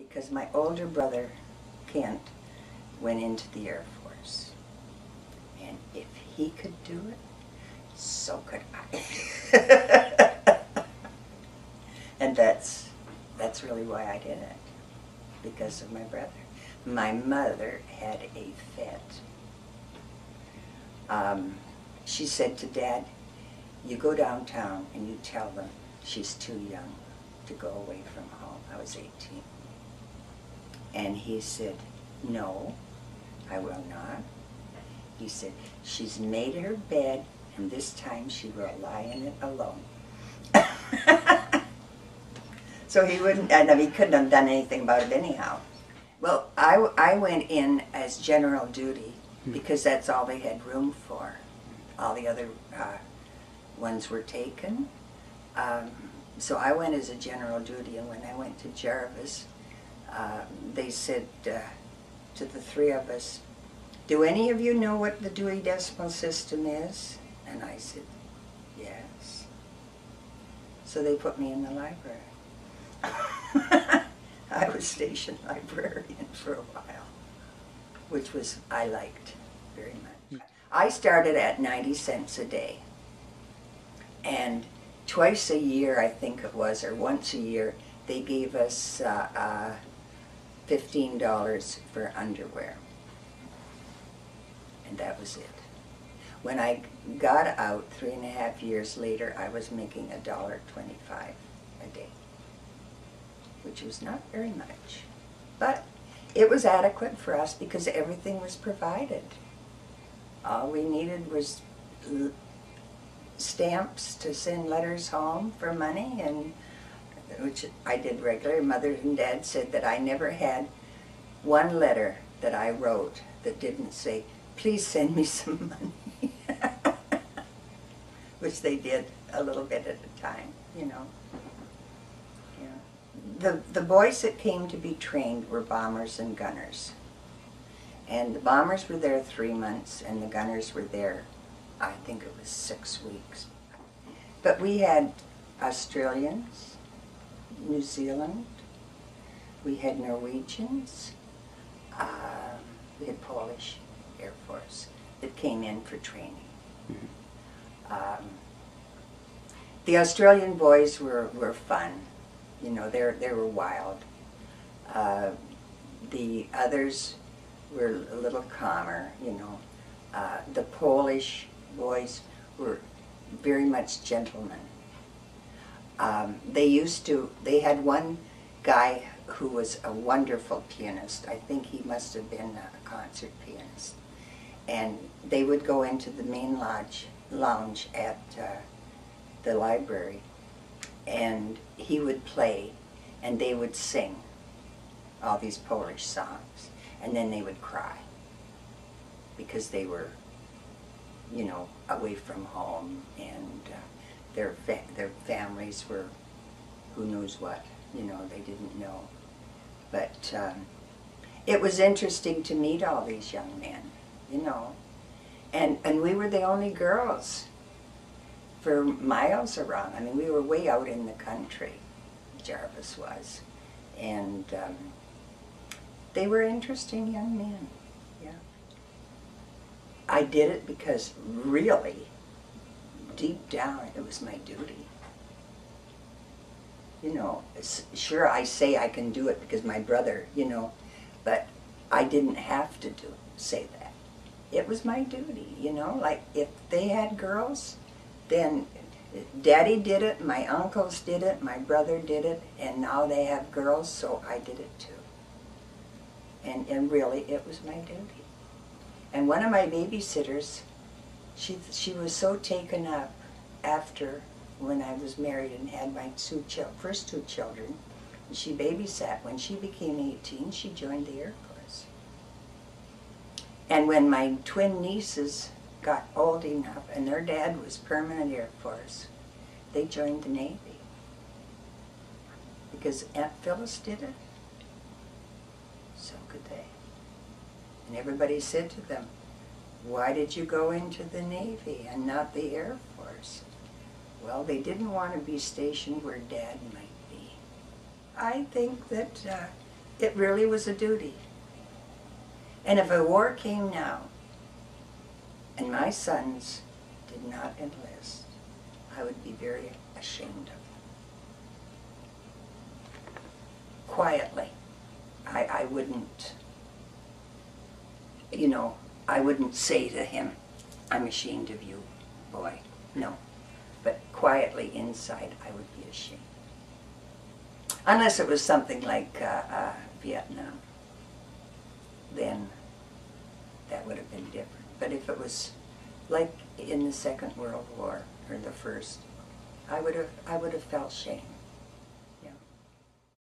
because my older brother, Kent, went into the Air Force. And if he could do it, so could I. And that's really why I did it, because of my brother. My mother had a fit. She said to Dad, you go downtown and you tell them she's too young to go away from home. I was 18. And he said, no, I will not. He said, she's made her bed, and this time she will lie in it alone. So he wouldn't, and he couldn't have done anything about it anyhow. Well, I went in as general duty because that's all they had room for. All the other ones were taken. So I went as a general duty, and when I went to Jarvis, they said to the three of us, do any of you know what the Dewey Decimal System is? And I said, yes. So they put me in the library. I was station librarian for a while, which I liked very much. I started at 90 cents a day, and twice a year, I think it was, or once a year, they gave us $15 for underwear, and that was it. When I got out 3.5 years later, I was making $1.25 a day, which was not very much, but it was adequate for us because everything was provided. All we needed was stamps to send letters home for money, and which I did regularly. Mother and Dad said that I never had one letter that I wrote that didn't say, please send me some money, which they did a little bit at a time, you know. The boys that came to be trained were bombers and gunners. And the bombers were there 3 months, and the gunners were there, I think it was 6 weeks. But we had Australians, New Zealand, we had Norwegians, we had Polish Air Force that came in for training. The Australian boys were fun. You know, they were wild. The others were a little calmer, you know. The Polish boys were very much gentlemen. They had one guy who was a wonderful pianist. I think he must have been a concert pianist. And they would go into the main lounge at the library, and he would play, and they would sing all these Polish songs, and then they would cry because they were, you know, away from home, and their families were who knows what, you know, they didn't know. But it was interesting to meet all these young men, you know, and we were the only girls for miles around. I mean, we were way out in the country, Jarvis was, and they were interesting young men, yeah. I did it because really, deep down, it was my duty. You know, sure, I say I can do it because my brother, you know, but I didn't have to say that. It was my duty, you know, like if they had girls, then Daddy did it, my uncles did it, my brother did it, and now they have girls, so I did it too. And really, it was my duty. And one of my babysitters, she was so taken up after when I was married and had my first two children, and she babysat. When she became 18, she joined the Air Force. And when my twin nieces got old enough, and their dad was permanent Air Force, they joined the Navy. Because Aunt Phyllis did it, so could they. And everybody said to them, why did you go into the Navy and not the Air Force? Well, they didn't want to be stationed where Dad might be. I think that It really was a duty. And if a war came now, and my sons did not enlist, I would be very ashamed of them. Quietly. I wouldn't, you know, I wouldn't say to him, I'm ashamed of you, boy. No. But quietly inside, I would be ashamed. Unless it was something like Vietnam. Then that would have been different. But if it was like in the Second World War, or the First, I would have felt shame.